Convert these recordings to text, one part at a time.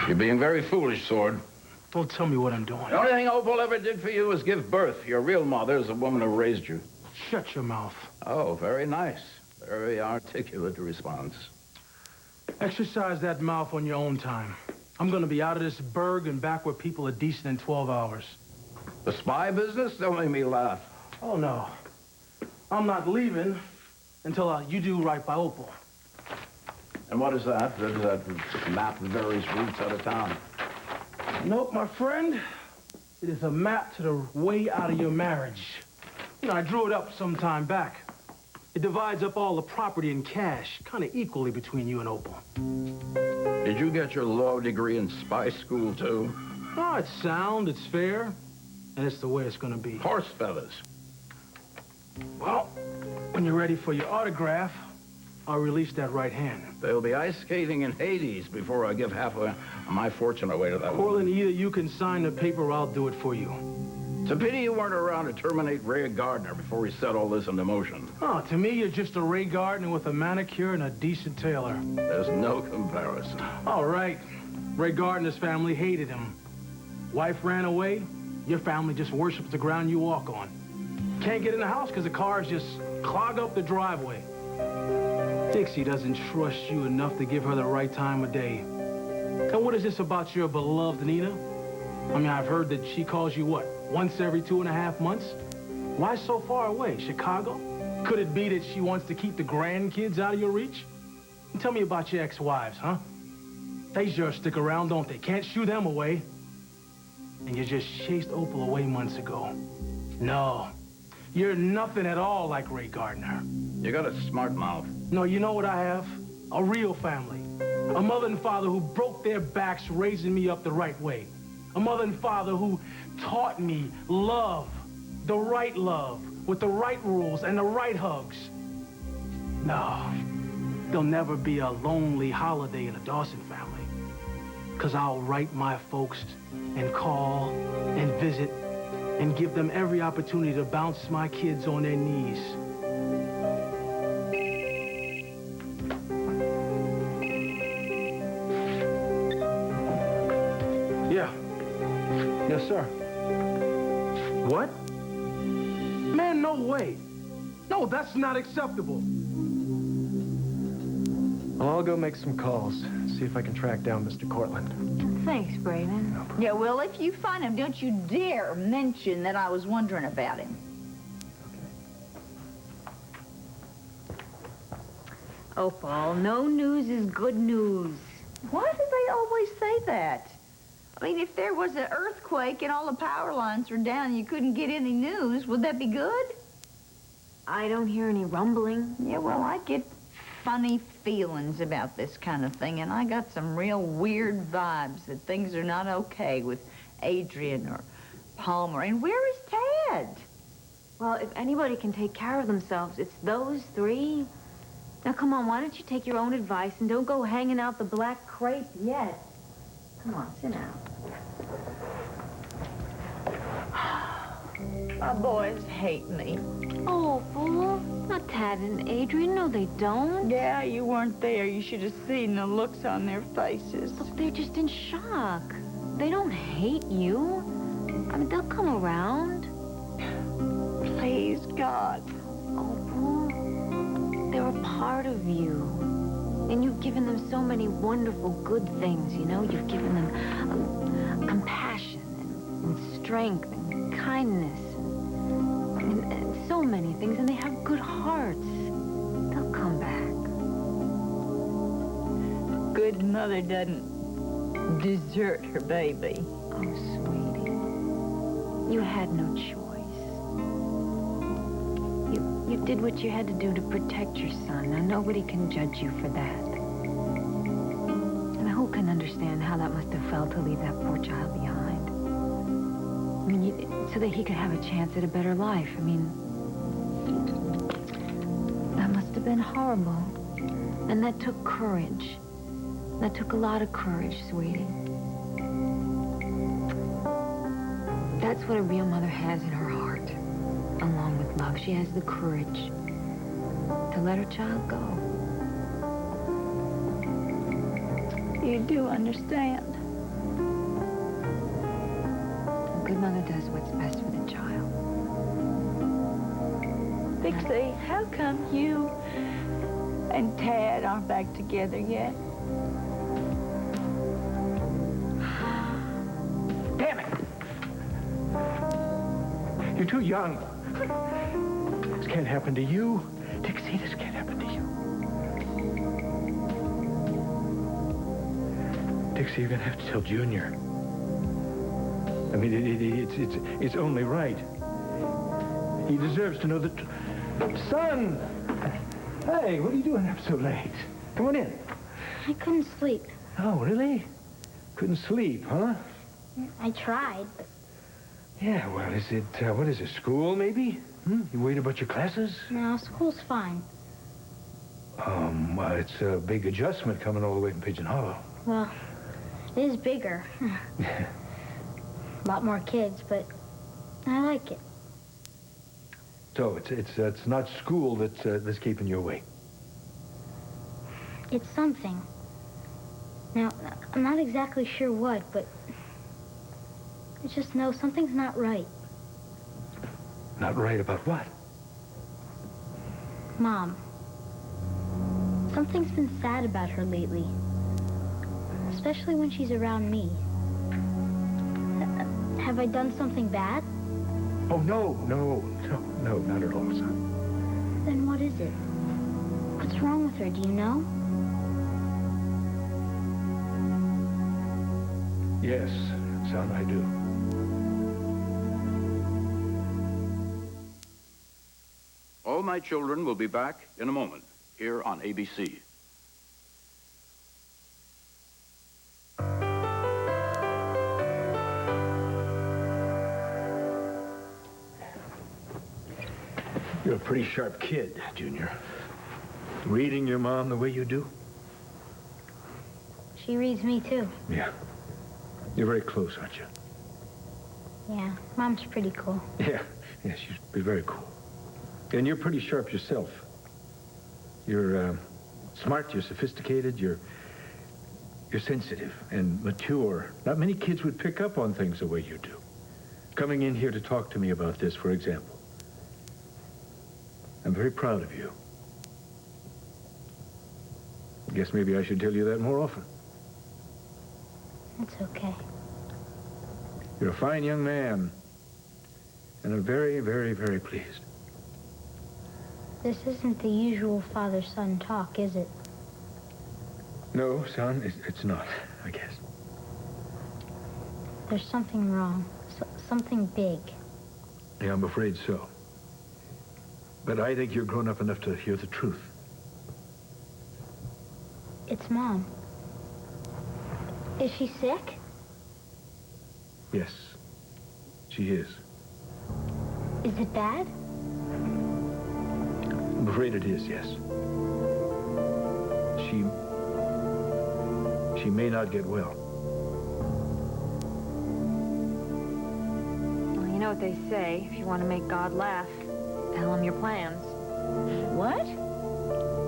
You're being very foolish, Sword. Don't tell me what I'm doing. The only thing Opal ever did for you was give birth. Your real mother is the woman who raised you. Shut your mouth. Oh, very nice. Very articulate response. Exercise that mouth on your own time. I'm gonna be out of this burg and back where people are decent in 12 hours. The spy business? Don't make me laugh. Oh, no. I'm not leaving until you do right by Opal. And what is that? There's that map that varies routes out of town. Nope, my friend. It is a map to the way out of your marriage. You know, I drew it up some time back. It divides up all the property and cash, kind of equally between you and Opal. Did you get your law degree in spy school, too? Oh, it's sound, it's fair, and it's the way it's gonna be. Horse feathers. Well, when you're ready for your autograph, I'll release that right hand. They'll be ice skating in Hades before I give half of my fortune away to that woman. Cortland, either you can sign the paper or I'll do it for you. It's a pity you weren't around to terminate Ray Gardner before he set all this into motion. Oh, to me, you're just a Ray Gardner with a manicure and a decent tailor. There's no comparison. All right. Ray Gardner's family hated him. Wife ran away. Your family just worships the ground you walk on. Can't get in the house because the cars just clog up the driveway. Dixie doesn't trust you enough to give her the right time of day. And what is this about your beloved Nina? I mean, I've heard that she calls you, what, once every 2.5 months? Why so far away? Chicago? Could it be that she wants to keep the grandkids out of your reach? And tell me about your ex-wives, huh? They just stick around, don't they? Can't shoo them away. And you just chased Opal away months ago. No, you're nothing at all like Ray Gardner. You got a smart mouth. No, you know what I have? A real family. A mother and father who broke their backs raising me up the right way. A mother and father who taught me love, the right love, with the right rules and the right hugs. No, there'll never be a lonely holiday in the Dawson family. 'Cause I'll write my folks and call and visit and give them every opportunity to bounce my kids on their knees. Yeah. Yes, sir. What? Man, no way. No, that's not acceptable. Well, I'll go make some calls, see if I can track down Mr. Cortland. Thanks, Braden. No problem. Yeah, well, if you find him, don't you dare mention that I was wondering about him. Oh, Paul, no news is good news. Why do they always say that? I mean, if there was an earthquake and all the power lines were down and you couldn't get any news, would that be good? I don't hear any rumbling. Yeah, well, I get funny feelings about this kind of thing, and I got some real weird vibes that things are not okay with Adrian or Palmer. And where is Tad? Well, if anybody can take care of themselves, it's those three. Now, come on, why don't you take your own advice and don't go hanging out the black crepe yet? Come on, sit down. My boys hate me. Oh, fool. Not Tad and Adrian. No, they don't. Yeah, you weren't there. You should have seen the looks on their faces. Look, they're just in shock. They don't hate you. I mean, they'll come around. Please, God. Oh, fool. They're a part of you. And you've given them so many wonderful good things, you know? You've given them compassion and strength and kindness. And so many things, and they have good hearts. They'll come back. Good mother doesn't desert her baby. Oh, sweetie. You had no choice. You did what you had to do to protect your son. Now, nobody can judge you for that. And who can understand how that must have felt to leave that poor child behind? I mean, so that he could have a chance at a better life. I mean, that must have been horrible. And that took courage. That took a lot of courage, sweetie. That's what a real mother has in her heart, along with love. She has the courage to let her child go. You do understand. good mother does what's best for the child. Dixie, how come you and Tad aren't back together yet? Damn it! You're too young. This can't happen to you. Dixie, this can't happen to you. Dixie, you're gonna have to tell Junior. I mean, it's only right. He deserves to know the truth. Son! Hey, what are you doing up so late? Come on in. I couldn't sleep. Oh, really? Couldn't sleep, huh? I tried, but Yeah, well, is it, what is it, school, maybe? You worried about your classes? no, school's fine. Well, it's a big adjustment coming all the way from Pigeon Hollow. Well, it is bigger. A lot more kids, but I like it. So it's not school that's keeping you awake. It's something. Now, I'm not exactly sure what, but I just know something's not right. Not right about what? Mom, something's been sad about her lately. Especially when she's around me. Have I done something bad? Oh, no, not at all, son. Then what is it? What's wrong with her, do you know? Yes, son, I do. All My Children will be back in a moment here on ABC. You're a pretty sharp kid, Junior. Reading your mom the way you do? She reads me too. Yeah. You're very close, aren't you? Yeah, Mom's pretty cool. Yeah, she's very cool. And you're pretty sharp yourself. You're smart, you're sophisticated, you're sensitive and mature. Not many kids would pick up on things the way you do. Coming in here to talk to me about this, for example. I'm very proud of you. I guess maybe I should tell you that more often. It's okay. You're a fine young man. And I'm very, very, very pleased. This isn't the usual father-son talk, is it? No, son, it's not, I guess. There's something wrong. Something big. Yeah, I'm afraid so. But I think you're grown up enough to hear the truth. It's Mom. Is she sick? Yes, she is. Is it bad? I'm afraid it is, yes. She may not get well. Well, you know what they say. If you want to make God laugh, tell him your plans. What?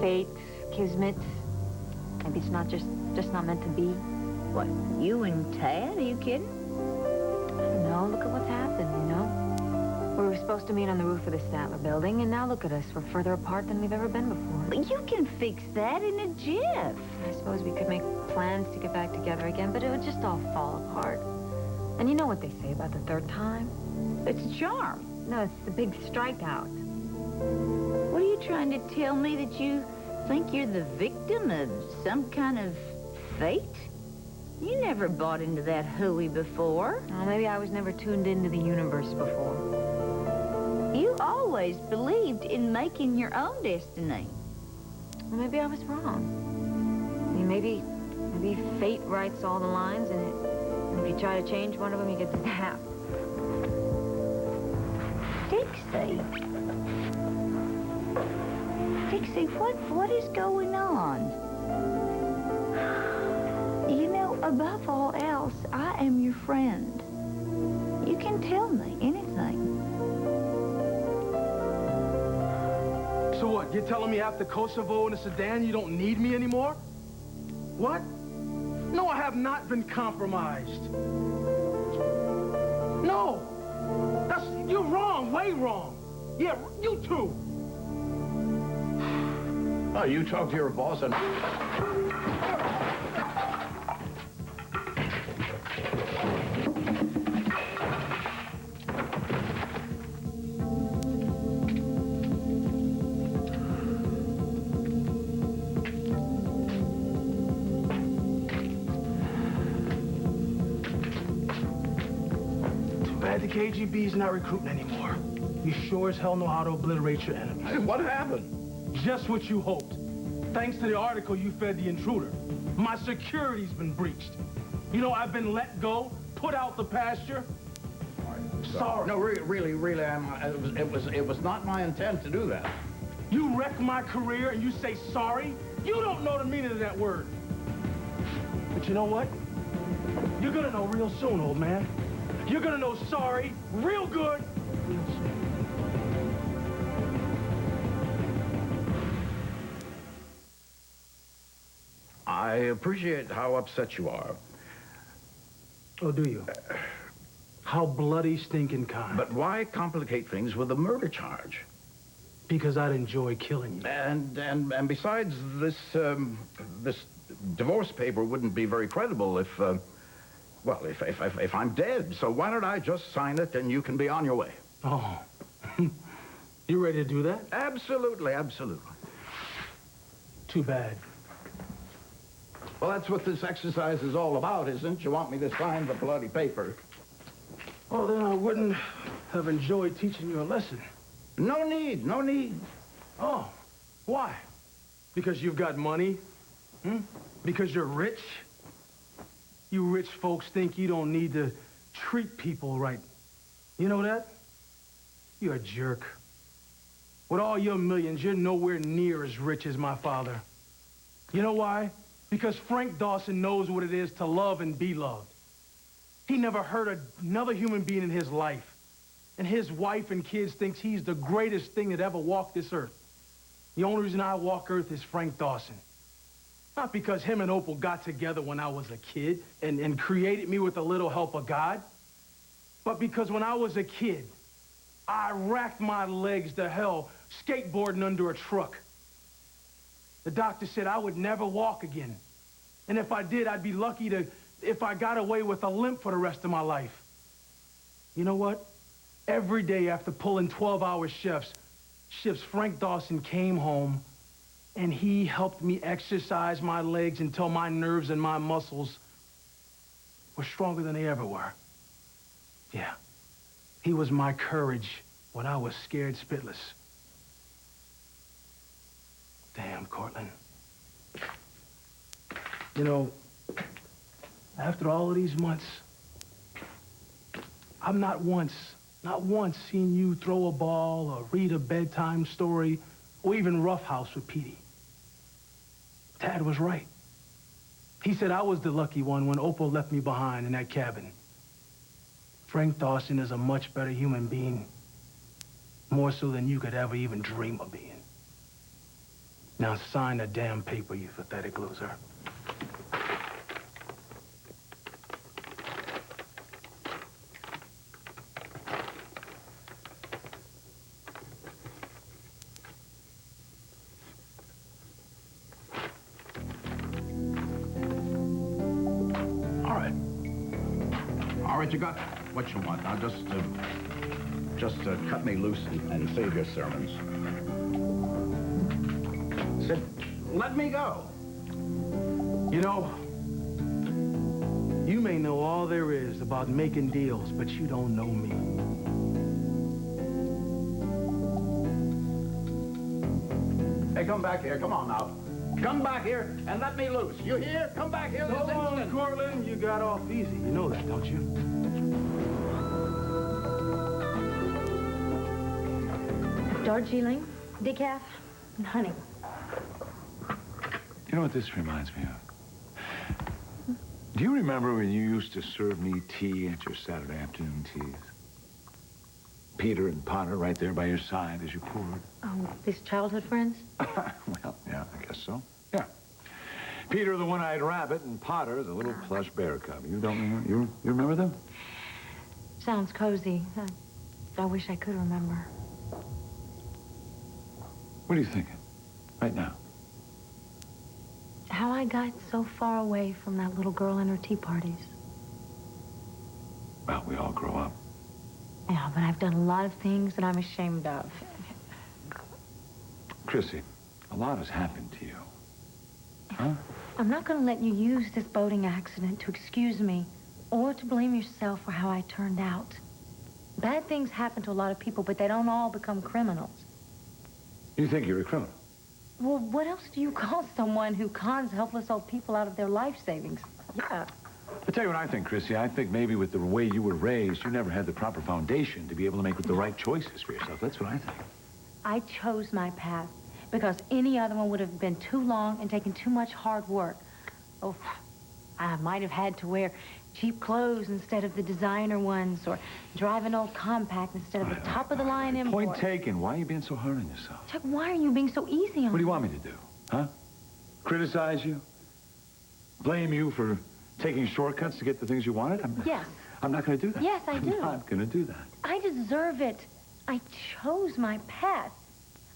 Fate, kismet. Maybe it's not just not meant to be. What, you and Tad? Are you kidding? No, look at what's happened, you know? We were supposed to meet on the roof of the Statler building, and now look at us. We're further apart than we've ever been before. But you can fix that in a jiff. I suppose we could make plans to get back together again, but it would just all fall apart. And you know what they say about the third time? It's a charm. No, it's the big strikeout. What are you trying to tell me, that you think you're the victim of some kind of fate? You never bought into that hooey before. Well, maybe I was never tuned into the universe before. You always believed in making your own destiny. Well, maybe I was wrong. I mean, maybe fate writes all the lines, and if you try to change one of them, you get zapped. Dixie, what is going on? You know, above all else, I am your friend. You can tell me anything. So what, you're telling me after Kosovo and the Sudan you don't need me anymore? What? No, I have not been compromised. No! You're wrong, way wrong. Yeah, you too. Oh, you talk to your boss and... Bad the KGB's not recruiting anymore. You sure as hell know how to obliterate your enemies. Hey, what happened? Just what you hoped. Thanks to the article you fed the intruder. My security's been breached. You know, I've been let go, put out the pasture. Sorry. No, really, it was not my intent to do that. You wreck my career and you say sorry? You don't know the meaning of that word. But you know what? You're gonna know real soon, old man. You're gonna know sorry real good real soon. I appreciate how upset you are. Oh, do you? How bloody stinking kind. But why complicate things with a murder charge? Because I'd enjoy killing you. And besides, this divorce paper wouldn't be very credible if, well, if I'm dead. So why don't I just sign it and you can be on your way? Oh. You ready to do that? Absolutely, absolutely. Too bad. Well, that's what this exercise is all about, isn't it? You want me to sign the bloody paper. Well, then I wouldn't have enjoyed teaching you a lesson. No need, no need. Oh, why? Because you've got money? Because you're rich? You rich folks think you don't need to treat people right. You know that? You're a jerk. With all your millions, you're nowhere near as rich as my father. You know why? Because Frank Dawson knows what it is to love and be loved. He never hurt another human being in his life. And his wife and kids thinks he's the greatest thing that ever walked this earth. The only reason I walk Earth is Frank Dawson. Not because him and Opal got together when I was a kid and created me with a little help of God, but because when I was a kid, I racked my legs to hell skateboarding under a truck. The doctor said I would never walk again. And if I did, I'd be lucky if I got away with a limp for the rest of my life. You know what? Every day after pulling 12-hour shifts, Frank Dawson came home and he helped me exercise my legs until my nerves and my muscles were stronger than they ever were. Yeah, he was my courage when I was scared spitless. Damn, Cortland. You know, after all of these months, I've not once seen you throw a ball or read a bedtime story or even roughhouse with Petey. Tad was right. He said I was the lucky one when Opal left me behind in that cabin. Frank Dawson is a much better human being, more so than you could ever even dream of being. Now sign the damn paper, you pathetic loser. All right, you got what you want. Now just cut me loose and save your sermons. Sid, let me go. You know, you may know all there is about making deals, but you don't know me. Hey, come back here. Come on now. Come back here and let me loose. You hear? Come back here this Go on, instant. Cortland. You got off easy. You know that, don't you? Darjeeling, decaf, and honey. You know what this reminds me of? Do you remember when you used to serve me tea at your Saturday afternoon teas? Peter and Potter right there by your side as you poured. Oh, these childhood friends? Well, yeah, I guess so. Yeah. Peter, the one-eyed rabbit, and Potter, the little plush bear cub. You don't remember? You remember them? Sounds cozy. I wish I could remember. What are you thinking? Right now? How I got so far away from that little girl and her tea parties. Well, we all grow up. Yeah, but I've done a lot of things that I'm ashamed of. Chrissy, a lot has happened to you. Huh? I'm not going to let you use this boating accident to excuse me or to blame yourself for how I turned out. Bad things happen to a lot of people, but they don't all become criminals. You think you're a criminal? Well, what else do you call someone who cons helpless old people out of their life savings? Yeah. I'll tell you what I think, Chrissy. I think maybe with the way you were raised, you never had the proper foundation to be able to make the right choices for yourself. That's what I think. I chose my path because any other one would have been too long and taken too much hard work. Oh, I might have had to wear cheap clothes instead of the designer ones, or drive an old compact instead of a top-of-the-line import. Point taken. Why are you being so hard on yourself? Chuck, why are you being so easy on me? What do you want me to do? Huh? Criticize you? Blame you for taking shortcuts to get the things you wanted? Yes. I'm not going to do that. Yes, I do. I'm not going to do that. I deserve it. I chose my path.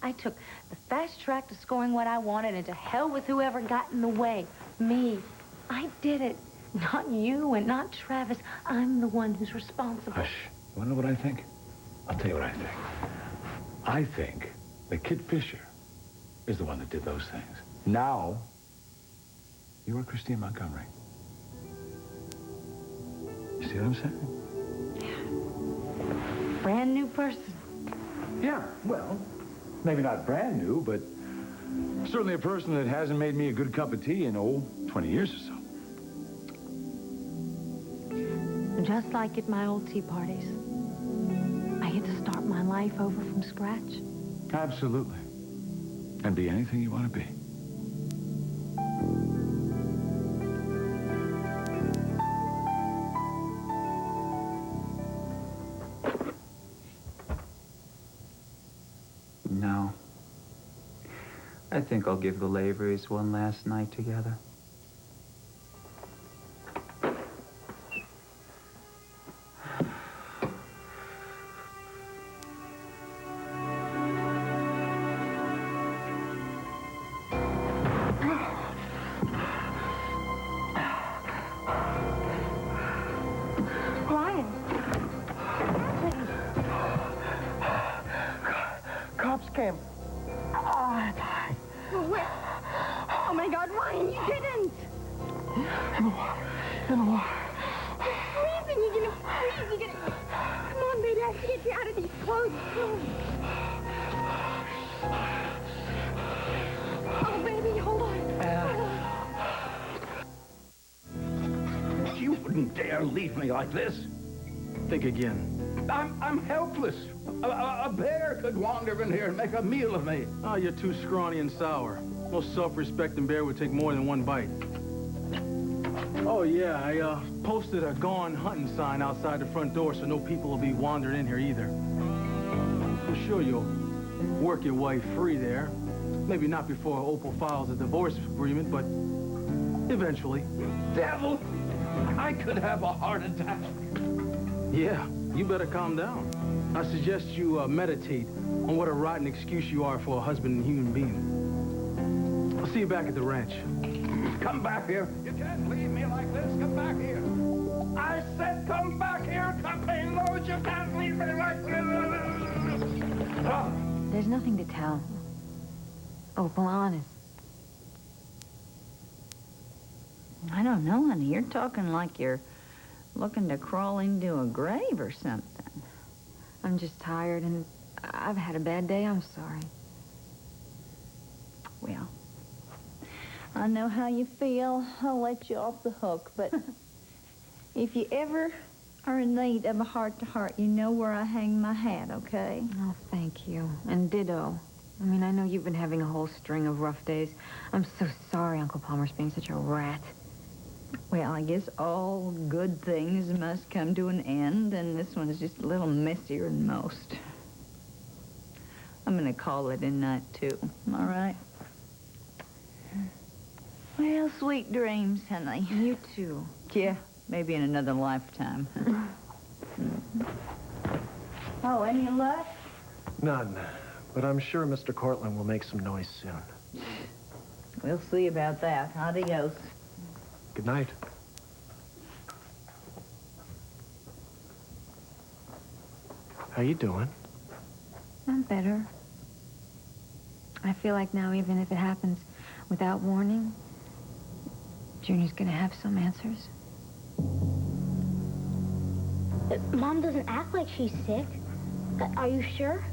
I took the fast track to scoring what I wanted, and to hell with whoever got in the way. Me. I did it. Not you and not Travis. I'm the one who's responsible. Hush. You want to know what I think? I'll tell you what I think. I think that Kid Fisher is the one that did those things. Now, you are Christine Montgomery. You see what I'm saying? Brand new person. Yeah, well, maybe not brand new, but certainly a person that hasn't made me a good cup of tea in, 20 years or so. Just like at my old tea parties. I get to start my life over from scratch. Absolutely. And be anything you want to be. No. I think I'll give the Laverys one last night together. Brian. Cops came. I died. Oh, my God, Ryan, you didn't! In the water. In the water. Freezing, you're gonna freeze. You're gonna... Come on, baby, I have to get you out of these clothes. Oh, baby, hold on. You wouldn't dare leave me like this. Think again. I'm helpless. A bear could wander in here and make a meal of me. Oh, you're too scrawny and sour. Most self-respecting bear would take more than one bite. Oh, yeah, I posted a gone hunting sign outside the front door so no people will be wandering in here either. I'm sure you'll work your wife free there. Maybe not before Opal files a divorce agreement, but eventually. Devil! I could have a heart attack. Yeah, you better calm down. I suggest you meditate on what a rotten excuse you are for a husband and human being. I'll see you back at the ranch. Come back here. You can't leave me like this. Come back here. I said come back here, Captain Load. You can't leave me like this. There's nothing to tell. Opal, honest. I don't know, honey. You're talking like you're looking to crawl into a grave or something. I'm just tired, and I've had a bad day. I'm sorry. Well, I know how you feel. I'll let you off the hook, but if you ever are in need of a heart-to-heart, you know where I hang my hat, okay? Oh, thank you. And ditto. I mean, I know you've been having a whole string of rough days. I'm so sorry Uncle Palmer's being such a rat. Well, I guess all good things must come to an end, and this one's just a little messier than most. I'm gonna call it a night, too, all right? Well, sweet dreams, honey. You too. Yeah, maybe in another lifetime. Oh, any luck? None. But I'm sure Mr. Cortland will make some noise soon. We'll see about that. Adios. Good night. How you doing? I'm better. I feel like now, even if it happens without warning, Junior's gonna have some answers. Mom doesn't act like she's sick. Are you sure?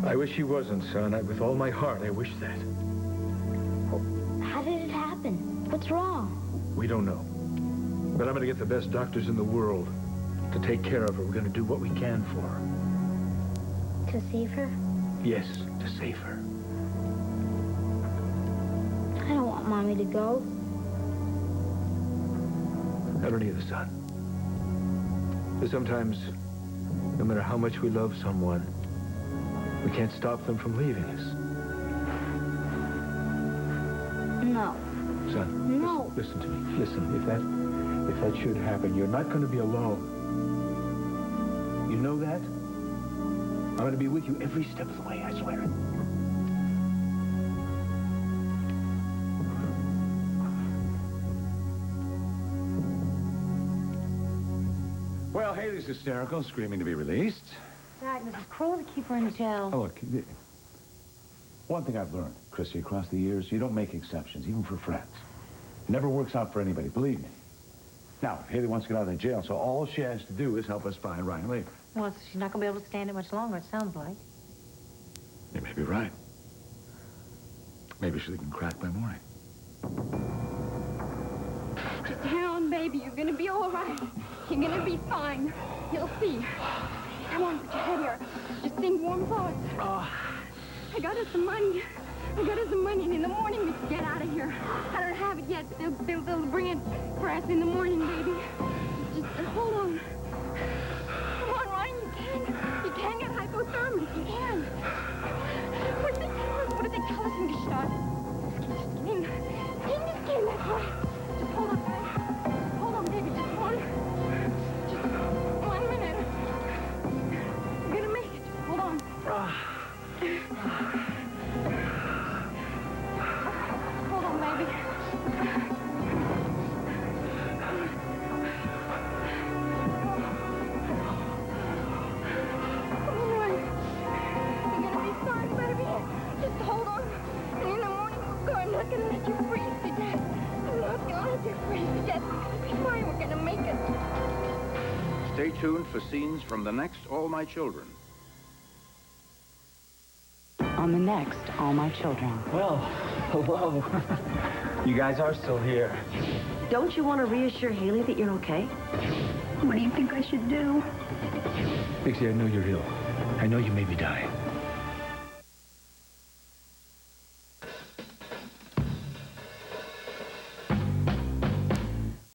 I wish she wasn't, son. With all my heart, I wish that. How did it happen? What's wrong? We don't know. But I'm going to get the best doctors in the world to take care of her. We're going to do what we can for her. To save her? Yes, to save her. I don't want Mommy to go. I don't either, son. But sometimes, no matter how much we love someone, we can't stop them from leaving us. No. Son, No. listen to me. Listen, if that should happen, you're not going to be alone. You know that? I'm going to be with you every step of the way, I swear. Well, Haley's hysterical, screaming to be released. Dad, this is cruel to keep her in jail. Oh, look, one thing I've learned, Chrissy, across the years, you don't make exceptions, even for friends. It never works out for anybody, believe me. Now, Haley wants to get out of the jail, so all she has to do is help us find Ryan Lever. Well, she's not gonna be able to stand it much longer, it sounds like. You may be right. Maybe she'll even crack by morning. Just hang on, baby. You're gonna be all right. You're gonna be fine. You'll see. Come on, put your head here. Just think warm thoughts. I got us some money. I got us some money, and in the morning we can get out of here. I don't have it yet. They'll bring it for us in the morning, baby. Just hold on. Come on, Ryan. You can get hypothermic. You can. What did they tell us in Gestalt? Skin. That's right. Just hold on, guys. Hold on, baby. Just 1 minute. You're gonna make it. Just hold on. Hold on, baby. Come on, Ryan. You're gonna be fine, baby. Just hold on. And in the morning we'll go. I'm not gonna let you freeze to death. I'm not gonna let you freeze to death. We'll be fine. We're gonna make it. Stay tuned for scenes from the next All My Children. On the next All My Children. Well, hello. You guys are still here. Don't you want to reassure Haley that you're okay? What do you think I should do? Dixie, I know you're ill. I know you may be dying.